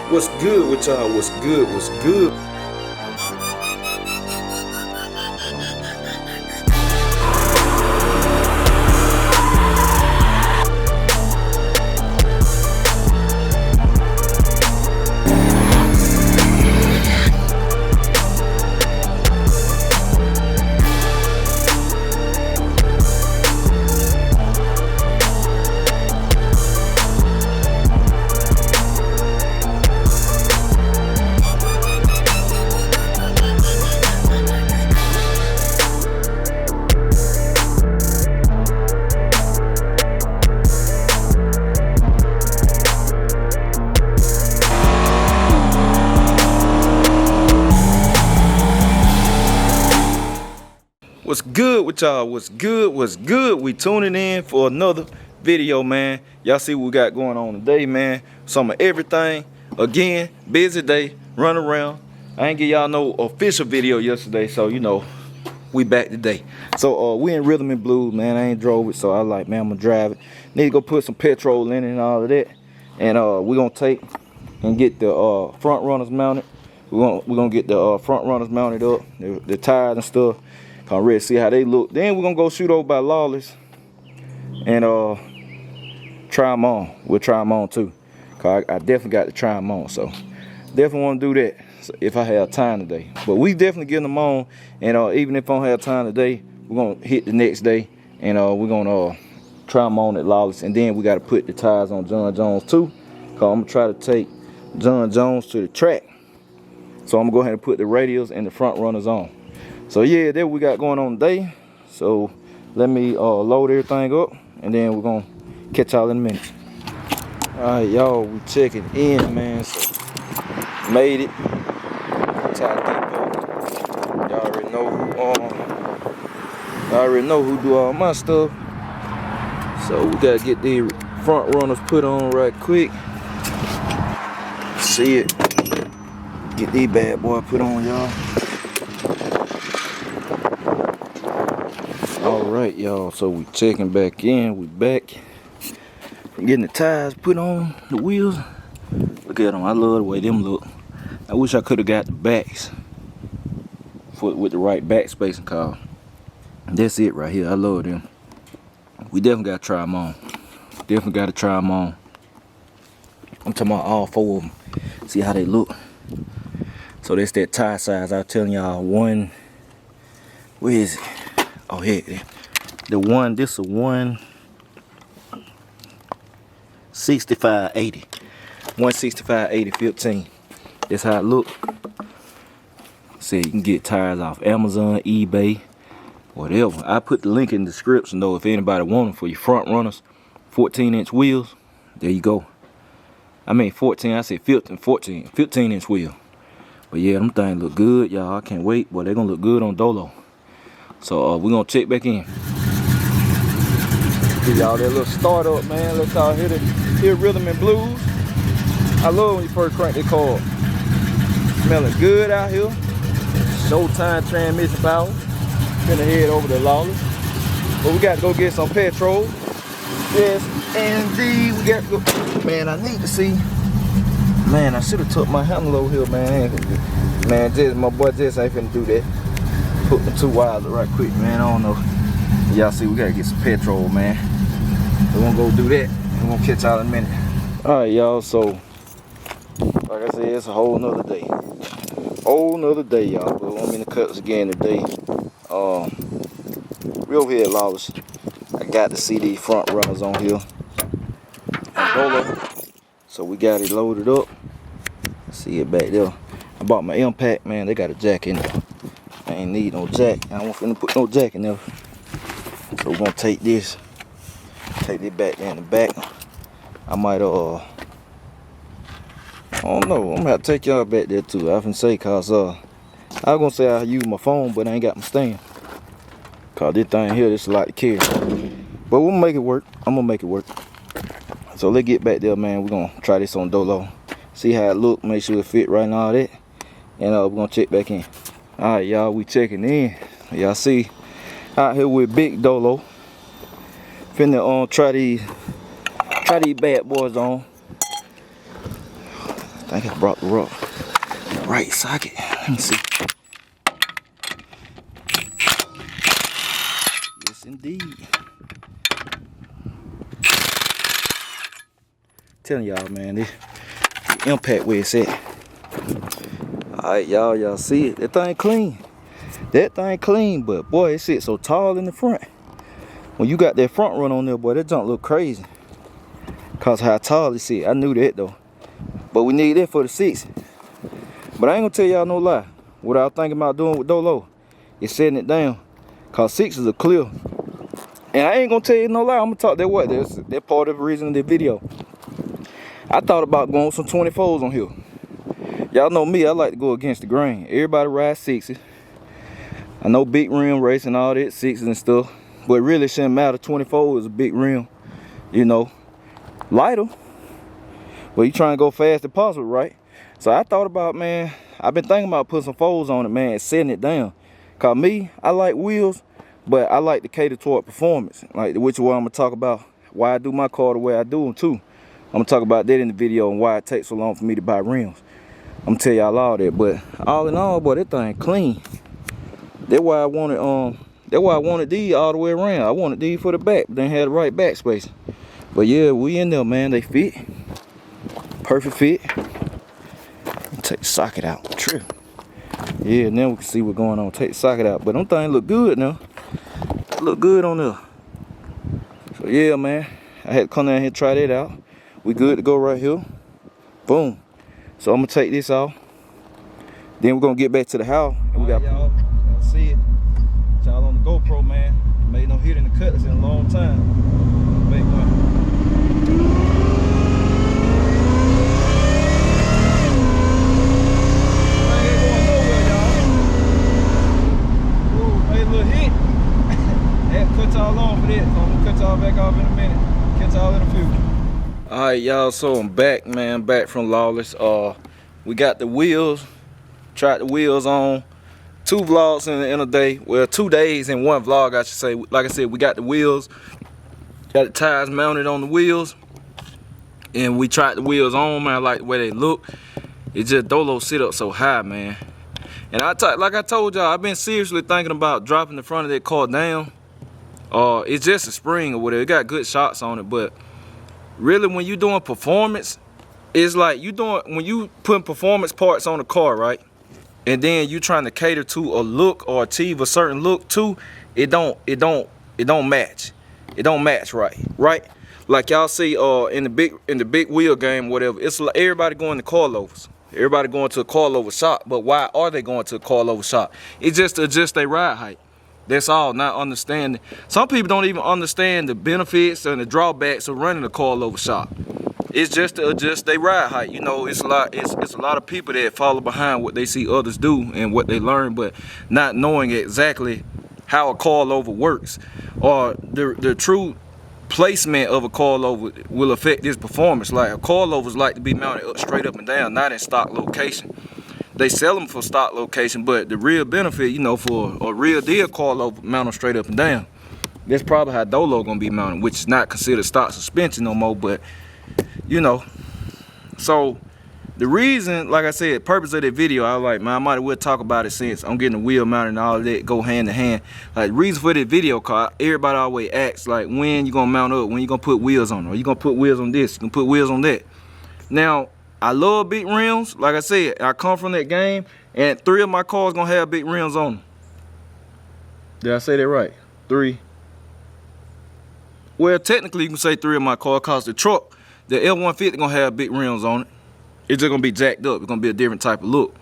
What's good with y'all? What's good? What's good? What's good with y'all? What's good? What's good? We tuning in for another video, man. Y'all see what we got going on today, man. Some of everything. Again, busy day, run around. I ain't give y'all no official video yesterday, so you know, we back today. So we in rhythm and blues, man. I ain't drove it, so I like, man, I'm gonna drive it. Need to go put some petrol in it and all of that. And we gonna take and get the front runners mounted. We're gonna get the front runners mounted up, the tires and stuff. I'm ready to see how they look. Then we're gonna go shoot over by Lawless and try them on. We'll try them on too, cause I definitely got to try them on. So definitely want to do that if I have time today. But we definitely getting them on, and even if I don't have time today, we're gonna hit the next day, and we're gonna try them on at Lawless. And then we got to put the tires on John Jones too, cause I'm gonna try to take John Jones to the track. So I'm gonna go ahead and put the radials and the front runners on. So yeah, that's what we got going on today. So let me load everything up, and then we're gonna catch y'all in a minute. Alright, y'all, we checking in, man. So made it. Y'all already know who do all my stuff. So we gotta get these front runners put on right quick. See it. Get these bad boy put on, y'all. Alright, y'all, so we checking back in. We back from getting the tires put on the wheels. Look at them. I love the way them look. I wish I could have got the backs with the right back spacing car. That's it right here. I love them. We definitely got to try them on. Definitely got to try them on. I'm talking about all four of them. See how they look. So that's that tire size I was telling y'all. One, where is it? Oh, heck, the one, this is a 165/80. 165/80/15. That's how it look. See, you can get tires off Amazon, eBay, whatever. I put the link in the description though if anybody want them for your front runners. 14-inch wheels. There you go. I mean 14, I said 15-inch wheel. But yeah, them things look good, y'all. I can't wait. Boy, they're gonna look good on Dolo. So we're gonna check back in. Give y'all that little start up, man. Let y'all hear rhythm and blues. I love when you first crank that car. Smelling good out here. Showtime transmission power. Finna head over to Lawless. But we got to go get some petrol. Yes, indeed. We got to go. Man, I need to see. Man, I should have took my handle over here, man. Man, my boy Jess ain't finna do that. Put the two wires right quick, man. I don't know. Y'all see, we gotta get some petrol, man. We're gonna go do that. We're gonna catch y'all in a minute. Alright, y'all, so like I said, it's a whole nother day. Whole nother day, y'all. But I'm in the cuts again today. We over here at Lawless. I got to see these front runners on here. So we got it loaded up. See it back there. I bought my impact, man. They got a jack in there. I ain't need no jack. I don't finna put no jack in there. So we're gonna take this back there in the back. I might I don't know. I'm gonna have to take y'all back there too. I finna say, cause I was gonna say I use my phone, but I ain't got my stand. Cause this thing here, this is a lot to carry. But we'll make it work. I'm gonna make it work. So let's get back there, man. We're gonna try this on Dolo. See how it look, make sure it fit right and all that. And we're gonna check back in. Alright, y'all, we checking in. Y'all see out here with Big Dolo. Finna try these bad boys on. think I brought the right socket. Let me see. Yes, indeed. Telling y'all, man, this impact where it's at. Alright, y'all see it? That thing clean. That thing clean, but boy, it sits so tall in the front. When you got that front run on there, boy, that junk look crazy. Cause how tall it sit. I knew that though. But we need that for the 6. But I ain't gonna tell y'all no lie. What I was thinking about doing with Dolo is setting it down. Cause 6s are clear. And I ain't gonna tell you no lie. I'm gonna talk that what. That's part of the reason of the video. I thought about going with some 24s on here. Y'all know me, I like to go against the grain. Everybody rides 6s. I know big rim racing, all that, 6s and stuff. But really, it shouldn't matter. 24 is a big rim, you know. Lighter, but you trying to go fast as possible, right? So I thought about, man, I've been thinking about putting some folds on it, man, and setting it down. Cause me, I like wheels, but I like to cater toward performance. Like, which one I'm gonna talk about why I do my car the way I do them too. I'm gonna talk about that in the video and why it takes so long for me to buy rims. I'm gonna tell y'all all that, but all in all, boy, that thing clean. That's why I wanted these all the way around. I wanted these for the back, but then had the right back space. But yeah, we in there, man. They fit. Perfect fit. Take the socket out. True. Yeah, now we can see what's going on. Take the socket out. But them things look good now. Look good on there. So yeah, man. I had to come down here and try that out. We good to go right here. Boom. So I'm gonna take this off. Then we're gonna get back to the house. And we got y'all see it. Y'all on the GoPro, man. Made no hit in the cutlets in a long time. Make one. Back off in a minute. Catch y'all in a few. Alright, y'all, so I'm back, man. Back from Lawless. We got the wheels. Tried the wheels on. 2 vlogs in a day. Well, 2 days in 1 vlog, I should say. Like I said, we got the wheels. Got the tires mounted on the wheels. And we tried the wheels on, man. I like the way they look. It just Dolo sit up so high, man. And like I told y'all, I've been seriously thinking about dropping the front of that car down. It's just a spring or whatever. It got good shots on it, but really when you doing performance, it's like when you putting performance parts on the car, right? And then you trying to cater to a look or achieve a certain look too, it don't match. It don't match right? Like y'all see in the big wheel game, whatever, it's like everybody going to coilovers. Everybody going to a coilover shop, but why are they going to a coilover shop? It's just to adjust their ride height. That's all, not understanding. Some people don't even understand the benefits and the drawbacks of running a coilover shop. It's just to adjust their ride height. You know, it's a lot of people that follow behind what they see others do and what they learn, but not knowing exactly how a coilover works or the true placement of a coilover will affect this performance. Like a coilovers like to be mounted straight up and down, not in stock location. They sell them for stock location, but the real benefit, you know, for a real deal coilover mounted straight up and down. That's probably how Dolo gonna be mounted, which is not considered stock suspension no more, but you know. So the reason, like I said, purpose of that video, I was like, man, I might as well talk about it since I'm getting the wheel mounted and all of that go hand in hand. Like the reason for this video, cause everybody always asks, like, when you gonna mount up, when you gonna put wheels on, or you gonna put wheels on this, you gonna put wheels on that. Now, I love big rims. Like I said, I come from that game, and 3 of my cars gonna have big rims on them. Did I say that right? 3. Well, technically you can say 3 of my cars, cause the truck, the F-150 gonna have big rims on it. It's just gonna be jacked up. It's gonna be a different type of look.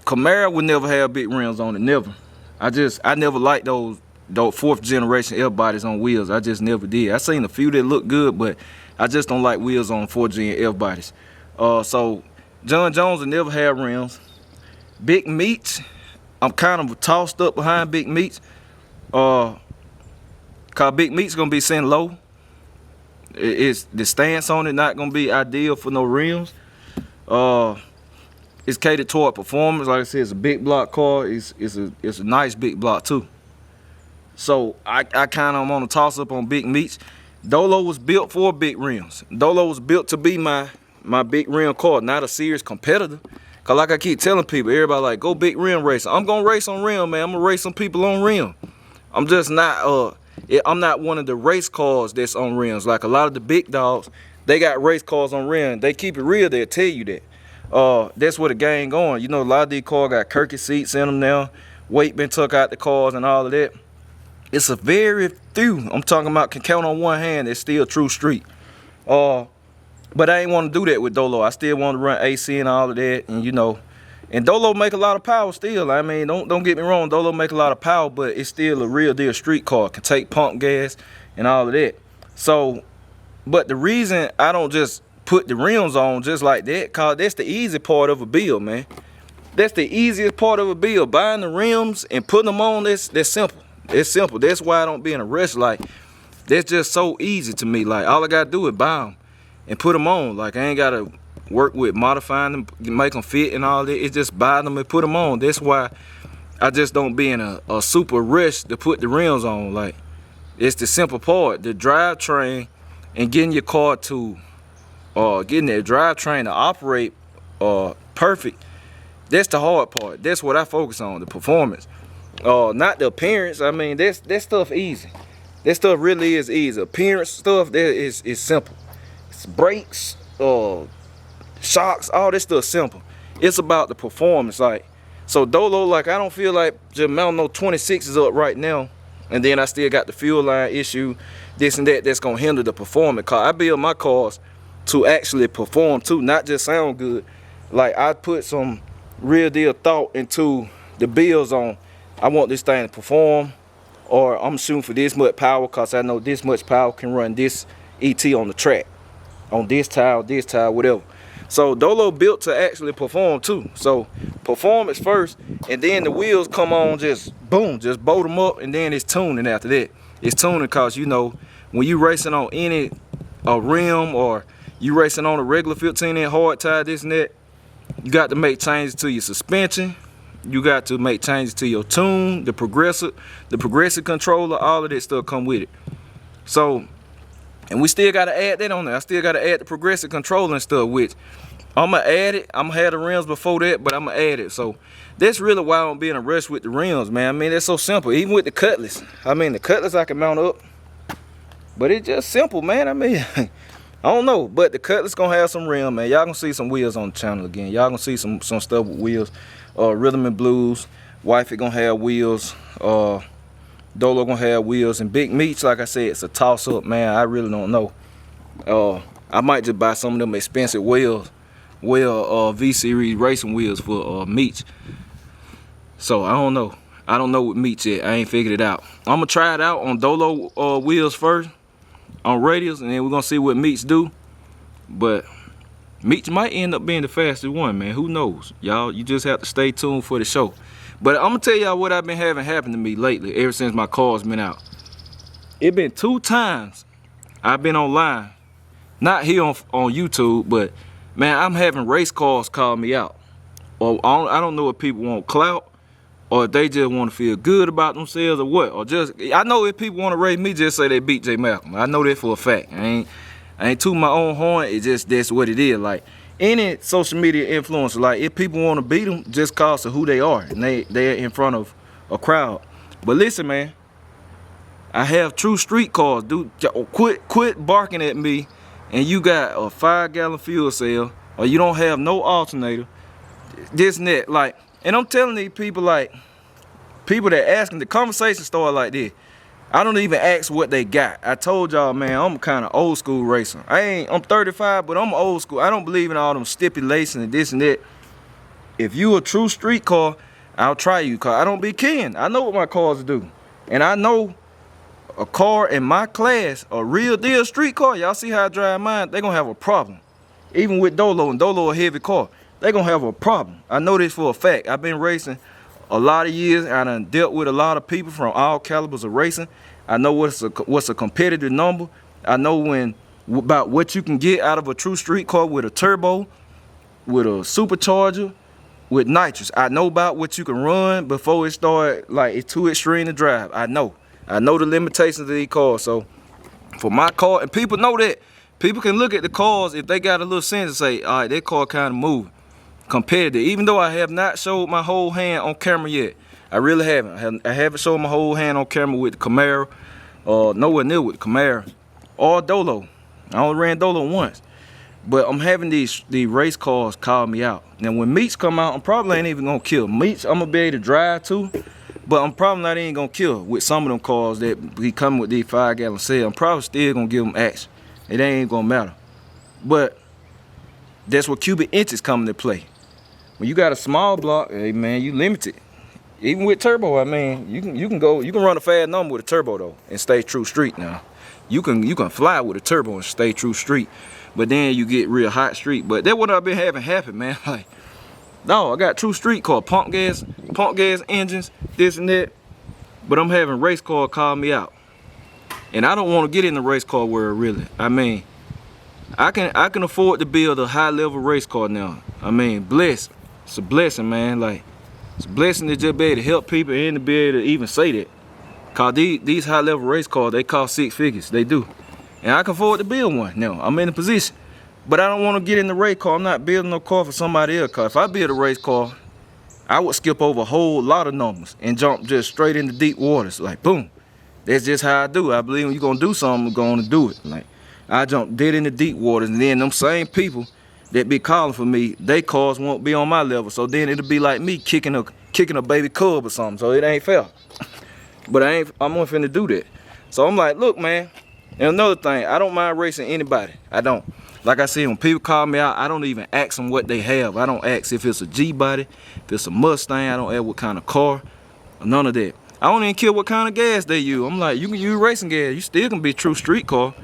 Camaro would never have big rims on it, never. I never liked those 4th generation F bodies on wheels. I just never did. I seen a few that look good, but I just don't like wheels on 4th gen F bodies. So John Jones will never have rims. Big Meats, I'm kind of tossed up behind Big Meats. Cause Big Meats gonna be sent low. It's the stance on it not gonna be ideal for no rims. It's catered toward performance. Like I said, it's a big block car. It's a nice big block too. So I kind of am on a toss up on Big Meats. Dolo was built for big rims. Dolo was built to be my my big rim car, not a serious competitor. Cause like I keep telling people, everybody like, go big rim racing. I'm gonna race on rim, man. I'm gonna race some people on rim. I'm just not I'm not one of the race cars that's on rims. Like a lot of the big dogs, they got race cars on rim. They keep it real, they'll tell you that. That's where the game going. You know, a lot of these cars got Kirky seats in them now. Weight been took out the cars and all of that. It's a very few, I'm talking about, can count on one hand, it's still true street. But I ain't want to do that with Dolo. I still want to run AC and all of that, and you know, and Dolo make a lot of power still. I mean, don't get me wrong, Dolo make a lot of power, but it's still a real deal street car. Can take pump gas and all of that. So, but the reason I don't just put the rims on just like that, cause that's the easy part of a build, man. That's the easiest part of a build. Buying the rims and putting them on, that's simple. It's simple. That's why I don't be in a rush. Like, that's just so easy to me. Like, all I gotta do is buy them and put them on. Like, I ain't gotta work with modifying them, make them fit and all that. It's just buy them and put them on. That's why I just don't be in a super rush to put the rims on. Like, it's the simple part. The drivetrain and getting your car to, getting that drivetrain to operate perfect. That's the hard part. That's what I focus on, the performance. Not the appearance. I mean, that stuff easy. That stuff really is easy. Appearance stuff, that is simple. It's brakes, shocks, all this stuff simple. It's about the performance. Like, so Dolo, like, I don't feel like just mounting no 26s up right now, and then I still got the fuel line issue, this and that, that's gonna hinder the performance. Cause I build my cars to actually perform too, not just sound good. Like, I put some real deal thought into the builds on, I want this thing to perform, or I'm shooting for this much power because I know this much power can run this ET on the track, on this tile, whatever. So Dolo built to actually perform too. So performance first, and then the wheels come on, just boom, just bolt them up, and then it's tuning after that. It's tuning because, you know, when you racing on any rim, or you racing on a regular 15-inch hard tire, this and that, you got to make changes to your suspension. You got to make changes to your tune, the progressive controller, all of that stuff come with it. So, and we still got to add that on there. I still got to add the progressive controller and stuff, which I'm going to add it. I'm going to have the rims before that, but I'm going to add it. So, that's really why I don't be in a rush with the rims, man. I mean, that's so simple. Even with the Cutlass. I mean, the Cutlass I can mount up, but it's just simple, man. I mean, I don't know, but the Cutlass going to have some rim, man. Y'all going to see some wheels on the channel again. Y'all going to see some stuff with wheels. Rhythm and Blues, Wifey gonna have wheels, Dolo gonna have wheels, and Big Meats, like I said, it's a toss-up, man. I really don't know. I might just buy some of them expensive wheels, V-Series racing wheels for Meats. So I don't know. I don't know what Meats yet. I ain't figured it out. I'm gonna try it out on Dolo wheels first, on radials, and then we're gonna see what Meats do. But Meats might end up being the fastest one, man. Who knows? Y'all, you just have to stay tuned for the show. But I'm going to tell y'all what I've been having happen to me lately, ever since my car's been out. It been 2 times I've been online. Not here on YouTube, but, man, I'm having race cars call me out. Or I don't know if people want clout, or if they just want to feel good about themselves, or what. Or just, I know if people want to race me, just say they beat J Malcolm. I know that for a fact. I ain't tooting my own horn. It's just, that's what it is. Like, any social media influencer, like, if people want to beat them, just cause of who they are, and they're in front of a crowd. But listen, man, I have true street cars. Dude, quit barking at me, and you got a 5-gallon fuel cell, or you don't have no alternator, this and that. Like, and I'm telling these people, like, people that asking, the conversation start like this. I don't even ask what they got. I told y'all, man, I'm kind of old school racer. I'm 35, but I'm old school. I don't believe in all them stipulations and this and that. If you a true street car, I'll try you, cause I don't be kidding. I know what my cars do. And I know a car in my class, a real deal street car, y'all see how I drive mine, they gonna have a problem. Even with Dolo, and Dolo a heavy car, they gonna have a problem. I know this for a fact. I've been racing a lot of years. I done dealt with a lot of people from all calibers of racing. I know what's a competitive number. I know about what you can get out of a true street car with a turbo, with a supercharger, with nitrous. I know about what you can run before it start, like, it's too extreme to drive. I know the limitations of these cars. So for my car, and people know that. People can look at the cars if they got a little sense and say, all right, that car kind of moving. Competitive. Even though I have not showed my whole hand on camera yet. I really haven't. I haven't showed my whole hand on camera with the Camaro. Nowhere near with the Camaro. Or Dolo. I only ran Dolo once. But I'm having these race cars call me out. Now when Meats come out, I'm probably ain't even gonna kill. Meats, I'm gonna be able to drive too. But I'm probably not even gonna kill with some of them cars that be coming with these 5-gallon cells. I'm probably still gonna give them action. It ain't gonna matter. But that's where cubic inches come into play. When you got a small block, hey man, you limited. Even with turbo, I mean, you can run a fast number with a turbo though and stay true street now. You can fly with a turbo and stay true street. But then you get real hot street. But that's what I've been having happen, man. Like, no, I got true street car, pump gas engines, this and that. But I'm having race car call me out. And I don't want to get in the race car world really. I mean, I can afford to build a high level race car now. I mean, blessed. It's a blessing, man. Like, it's a blessing to just be able to help people and to be able to even say that. Cause these high level race cars, they cost 6 figures. They do. And I can afford to build one now. I'm in a position. But I don't want to get in the race car. I'm not building no car for somebody else. Cause if I build a race car, I would skip over a whole lot of numbers and jump just straight into deep waters. Like, boom. That's just how I do. I believe when you're gonna do something, you're gonna do it. Like, I jump dead into deep waters, and then them same people that be calling for me, they cars won't be on my level. So then it'll be like me kicking a baby cub or something. So it ain't fair. But I'm not finna do that. So I'm like, look, man. And another thing, I don't mind racing anybody. I don't. Like I said, when people call me out, I don't even ask them what they have. I don't ask if it's a G-body, if it's a Mustang. I don't ask what kind of car, none of that. I don't even care what kind of gas they use. I'm like, you can use racing gas. You still can be a true street car.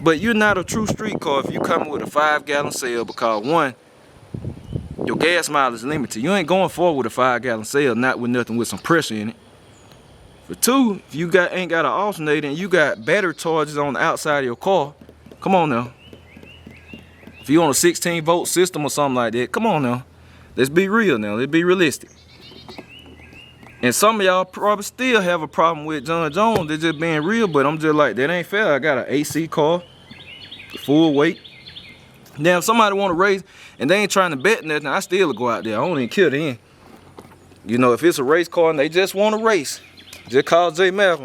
But you're not a true street car if you come with a 5-gallon cell, because one, your gas mileage is limited. You ain't going forward with a 5-gallon cell, not with nothing with some pressure in it. For two, if you ain't got an alternator and you got battery charges on the outside of your car, come on now. If you on a 16-volt system or something like that, come on now. Let's be real now. Let's be realistic. And some of y'all probably still have a problem with John Jones. They're just being real, but I'm just like, that ain't fair. I got an AC car, full weight. Now, if somebody want to race and they ain't trying to bet nothing, I still go out there. I don't even care then. You know, if it's a race car and they just want to race, just call J Math.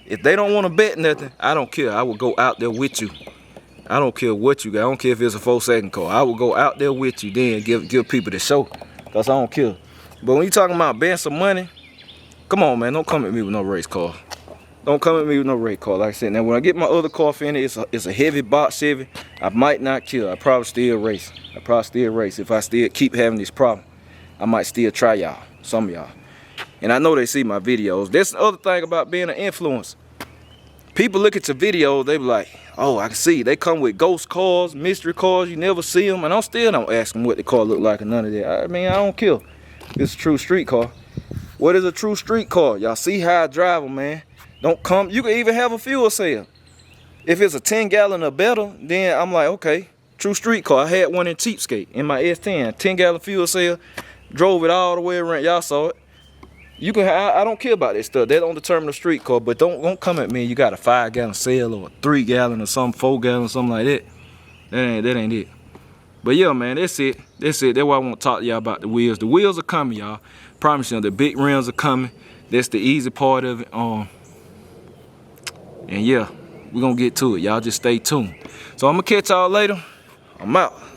If they don't want to bet nothing, I don't care. I will go out there with you. I don't care what you got. I don't care if it's a 4-second car. I will go out there with you then give people the show, because I don't care. But when you talking about betting some money, come on, man. Don't come at me with no race car. Don't come at me with no race car. Like I said, now when I get my other car finished, it's a heavy box Chevy. I might not kill. I probably still race. If I still keep having this problem, I might still try y'all, some of y'all. And I know they see my videos. That's the other thing about being an influencer. People look at your videos, they be like, oh, I can see. They come with ghost cars, mystery cars, you never see them. And I still don't ask them what the car look like or none of that. I mean, I don't care. It's a true street car. What is a true street car? Y'all see how I drive them, man. Don't come. You can even have a fuel cell. If it's a 10-gallon or better, then I'm like, okay, true street car. I had one in Cheapskate in my S10, 10-gallon fuel cell. Drove it all the way around. Y'all saw it. You can. I don't care about that stuff. That don't determine a street car. But don't come at me. You got a 5-gallon cell or a 3-gallon or some 4-gallon or something like that. That ain't it. But yeah, man, that's it. That's why I want to talk to y'all about the wheels. The wheels are coming, y'all. Promise you, the big rims are coming. That's the easy part of it. And yeah, we're gonna get to it. Y'all just stay tuned. So I'm gonna catch y'all later. I'm out.